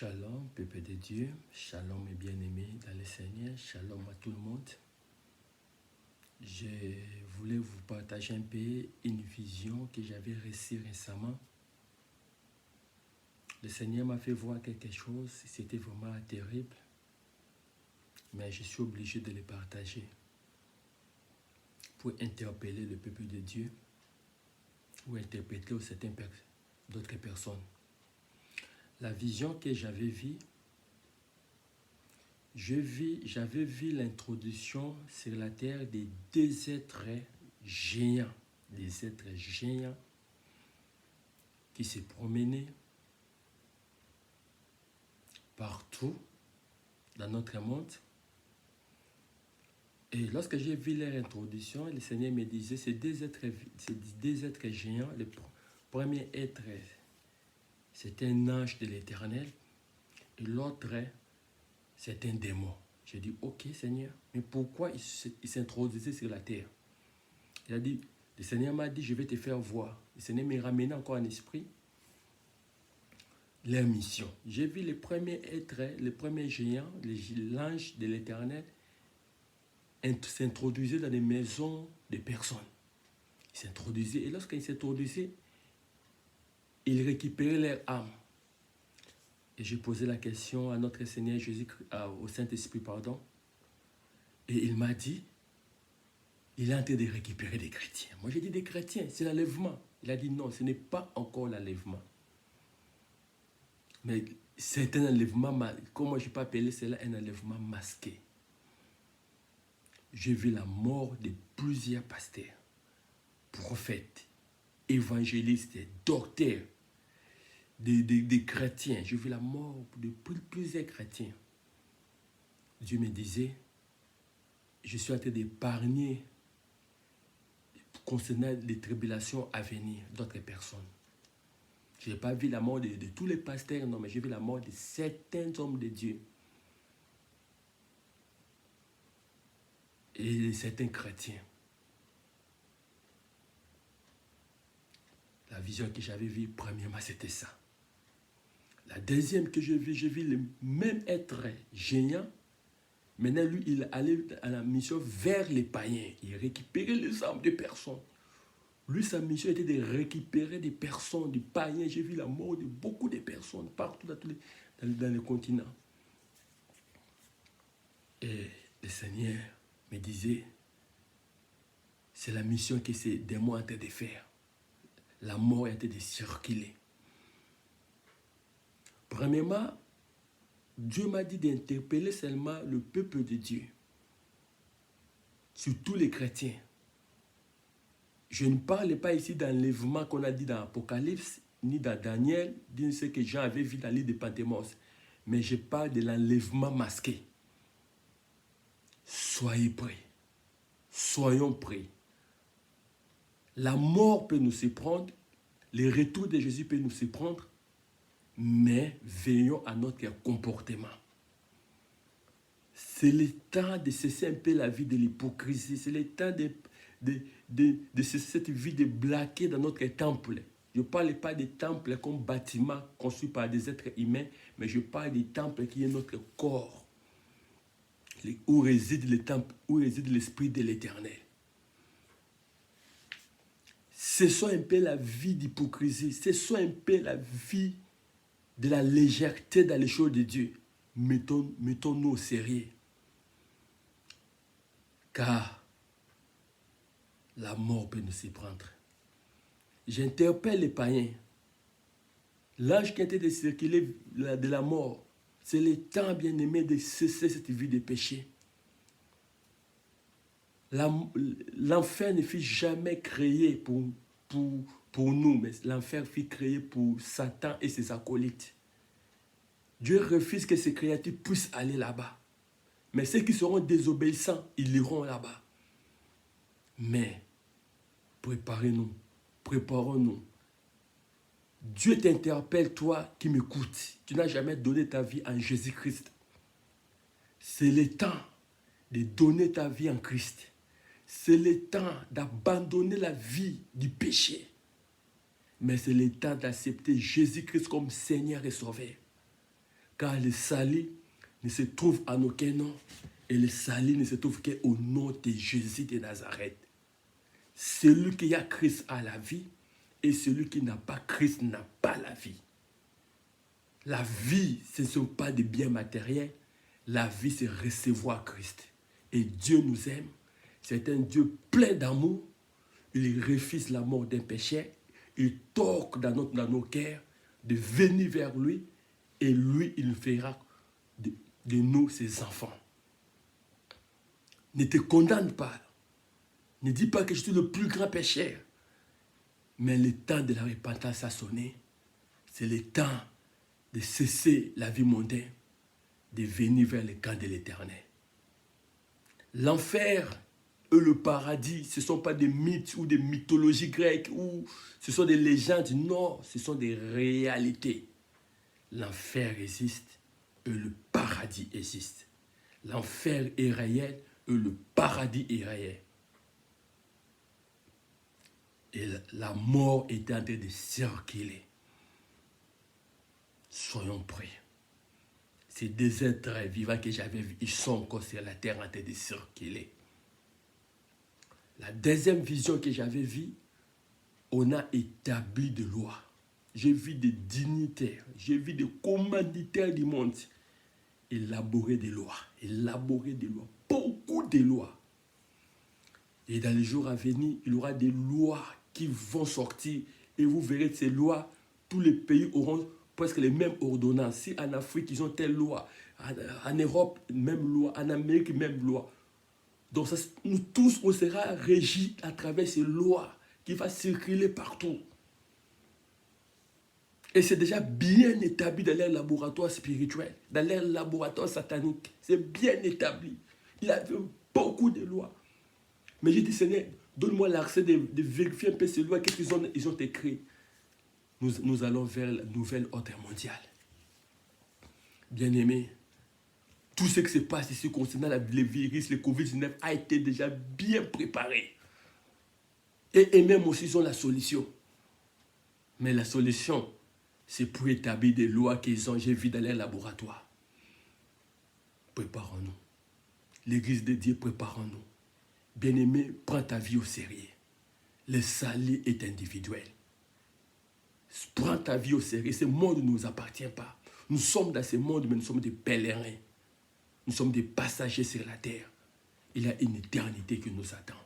Shalom, peuple de Dieu, shalom mes bien-aimés dans le Seigneur, shalom à tout le monde. Je voulais vous partager un peu une vision que j'avais reçue récemment. Le Seigneur m'a fait voir quelque chose, c'était vraiment terrible, mais je suis obligé de le partager pour interpeller le peuple de Dieu ou interpréter d'autres personnes. La vision que j'avais vue, j'avais vu l'introduction sur la terre des deux êtres géants, des êtres géants qui se promenaient partout dans notre monde. Et lorsque j'ai vu leur introduction, le Seigneur me disait, ces deux êtres géants, le premier être, c'est un ange de l'Éternel, et l'autre, c'est un démon. J'ai dit, ok Seigneur, mais pourquoi il s'introduisait sur la terre? Il a dit, le Seigneur m'a dit, je vais te faire voir. Le Seigneur m'a ramené encore en esprit leur mission. J'ai vu le premier être, le premier géant, l'ange de l'Éternel, s'introduisait dans les maisons des personnes. Il s'introduisait, et lorsqu'il s'introduisait, il récupérait leur âme. Et j'ai posé la question à notre Seigneur Jésus-Christ, au Saint-Esprit, pardon. Et il m'a dit, il est en train de récupérer des chrétiens. Moi, j'ai dit des chrétiens, c'est l'enlèvement. Il a dit non, ce n'est pas encore l'enlèvement. Mais c'est un enlèvement, comment je peux appeler cela un enlèvement masqué. J'ai vu la mort de plusieurs pasteurs, prophètes, évangélistes, docteurs, des chrétiens. J'ai vu la mort de plusieurs chrétiens. Dieu me disait, je suis en train d'épargner concernant les tribulations à venir d'autres personnes. Je n'ai pas vu la mort de tous les pasteurs, non, mais j'ai vu la mort de certains hommes de Dieu. Et certains chrétiens. La vision que j'avais vue, premièrement, c'était ça. La deuxième que j'ai vu le même être géant. Maintenant, lui, il allait à la mission vers les païens. Il récupérait les âmes des personnes. Lui, sa mission était de récupérer des personnes, des païens. J'ai vu la mort de beaucoup de personnes partout dans le continent. Et le Seigneur me disait, c'est la mission que ces démons en train de faire. La mort est en train de circuler. Premièrement, Dieu m'a dit d'interpeller seulement le peuple de Dieu, surtout les chrétiens. Je ne parle pas ici d'enlèvement qu'on a dit dans l'Apocalypse, ni dans Daniel, ni ce que Jean avait vu dans l'île de Patmos, mais je parle de l'enlèvement masqué. Soyez prêts, soyons prêts. La mort peut nous surprendre, le retour de Jésus peut nous surprendre, mais veillons à notre comportement. C'est le temps de cesser un peu la vie de l'hypocrisie. C'est le temps de cesser cette vie de blaguer dans notre temple. Je ne parle pas des temples comme bâtiments construits par des êtres humains, mais je parle des temples qui est notre corps, où réside le temple, où réside l'Esprit de l'Éternel. Cessons un peu la vie d'hypocrisie, cessons un peu la vie de la légèreté dans les choses de Dieu. Mettons-nous au sérieux. Car la mort peut nous y prendre. J'interpelle les païens. L'ange qui était de circuler de la mort, c'est le temps bien-aimé de cesser cette vie de péché. L'enfer ne fut jamais créé pour nous, mais l'enfer fut créé pour Satan et ses acolytes. Dieu refuse que ces créatures puissent aller là-bas. Mais ceux qui seront désobéissants, ils iront là-bas. Mais préparons-nous. Dieu t'interpelle, toi qui m'écoutes. Tu n'as jamais donné ta vie en Jésus-Christ. C'est le temps de donner ta vie en Christ. C'est le temps d'abandonner la vie du péché. Mais c'est le temps d'accepter Jésus-Christ comme Seigneur et Sauveur. car le salut ne se trouve en aucun nom, et le salut ne se trouve qu'au nom de Jésus de Nazareth. Celui qui a Christ a la vie, et celui qui n'a pas Christ n'a pas la vie. La vie, ce ne sont pas des biens matériels. La vie, c'est recevoir Christ. Et Dieu nous aime. C'est un Dieu plein d'amour. Il refuse la mort d'un pécheur. Il toque dans nos cœurs de venir vers lui. Et lui, il fera de nous ses enfants. Ne te condamne pas. Ne dis pas que je suis le plus grand pécheur. Mais le temps de la repentance a sonné. C'est le temps de cesser la vie mondaine, de venir vers le camp de l'Éternel. L'enfer et le paradis, ce ne sont pas des mythes ou des mythologies grecques, ou ce sont des légendes. Non, ce sont des réalités. L'enfer existe et le paradis existe. L'enfer est réel et le paradis est réel. Et la mort est en train de circuler. Soyons prêts. Ces deux êtres vivants que j'avais vus, ils sont encore sur la terre en train de circuler. La deuxième vision que j'avais vue, on a établi des lois. J'ai vu des dignitaires, j'ai vu des commanditaires du monde élaborer des lois, beaucoup de lois. Et dans les jours à venir, il y aura des lois qui vont sortir et vous verrez ces lois, tous les pays auront presque les mêmes ordonnances. Si en Afrique, ils ont telle loi, en Europe, même loi, en Amérique, même loi. Donc ça, nous tous, on sera régis à travers ces lois qui vont circuler partout. Et c'est déjà bien établi dans leur laboratoire spirituel, dans leur laboratoire satanique. C'est bien établi. Il y avait beaucoup de lois. Mais j'ai dit, Seigneur, donne-moi l'accès de vérifier un peu ces lois, qu'est-ce qu'ils ont écrit. Nous allons vers la nouvelle ordre mondiale. Bien-aimés, tout ce qui se passe ici concernant les virus, le Covid-19 a été déjà bien préparé. Et même aussi, ils ont la solution. Mais la solution, c'est pour établir des lois qu'ils ont, j'ai vu dans les laboratoires. Préparons-nous. L'Église de Dieu, préparons-nous. Bien-aimé, prends ta vie au sérieux. Le salut est individuel. Prends ta vie au sérieux. Ce monde ne nous appartient pas. Nous sommes dans ce monde, mais nous sommes des pèlerins. Nous sommes des passagers sur la terre. Il y a une éternité qui nous attend.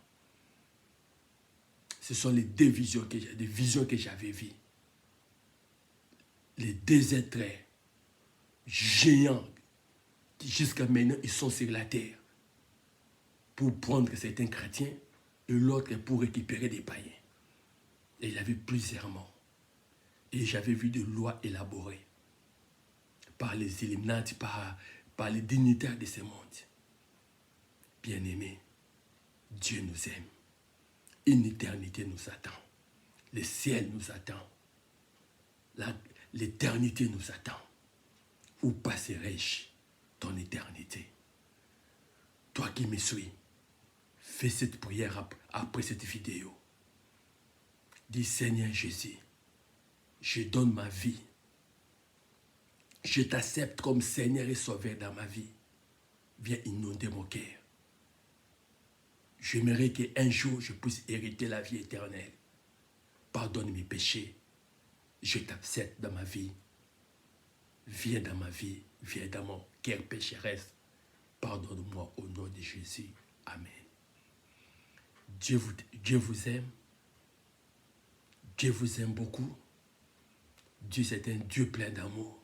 Ce sont les deux visions que j'avais vues. Les deux êtres géants qui jusqu'à maintenant ils sont sur la terre pour prendre certains chrétiens et l'autre pour récupérer des païens. Et il y avait plusieurs morts. Et j'avais vu des lois élaborées par les Illuminati, par les dignitaires de ce monde. Bien-aimés, Dieu nous aime. Une éternité nous attend. Le ciel nous attend. L'éternité nous attend. Où passerai-je ton éternité? Toi qui me suis, fais cette prière après cette vidéo. Dis, Seigneur Jésus, je donne ma vie. Je t'accepte comme Seigneur et Sauveur dans ma vie. Viens inonder mon cœur. J'aimerais qu'un jour je puisse hériter la vie éternelle. Pardonne mes péchés. Je t'accepte dans ma vie. Viens dans ma vie. Viens dans mon cœur pécheresse. Pardonne-moi au nom de Jésus. Amen. Dieu vous aime. Dieu vous aime beaucoup. Dieu, c'est un Dieu plein d'amour.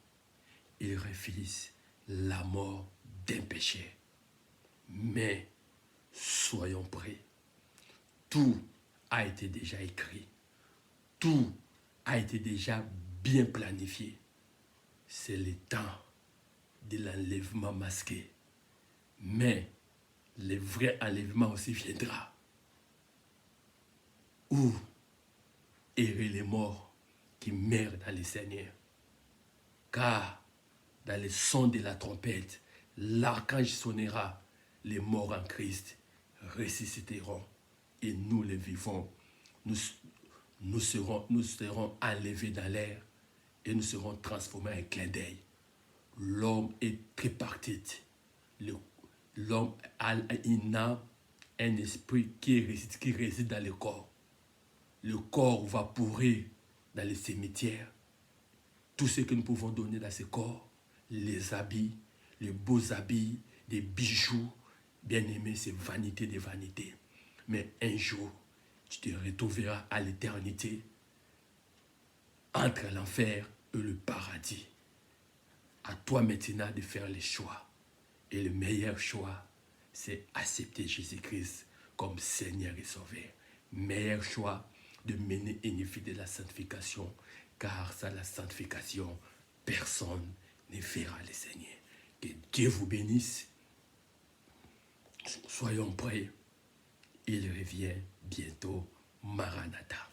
Il refuse la mort d'un péché. Mais soyons prêts. Tout a été déjà écrit. Tout a été déjà bien planifié. C'est le temps de l'enlèvement masqué. Mais le vrai enlèvement aussi viendra. Où errent les morts qui meurent dans le Seigneur? Car dans le son de la trompette, l'archange sonnera, les morts en Christ ressusciteront et nous les vivants, nous serons enlevés dans l'air et nous serons transformés en un clin d'œil. l'homme est tripartite. L'homme a une âme, un esprit qui réside dans le corps. Le corps va pourrir dans les cimetières. Tout ce que nous pouvons donner dans ce corps, les habits, les beaux habits, des bijoux, bien aimé, c'est vanité des vanités. Mais un jour, tu te retrouveras à l'éternité entre l'enfer et le paradis. À toi maintenant de faire les choix. Et le meilleur choix, c'est accepter Jésus-Christ comme Seigneur et Sauveur. Meilleur choix de mener une vie de la sanctification, car sans la sanctification, personne ne verra le Seigneur. Que Dieu vous bénisse. Soyons prêts. Il revient bientôt. Maranatha.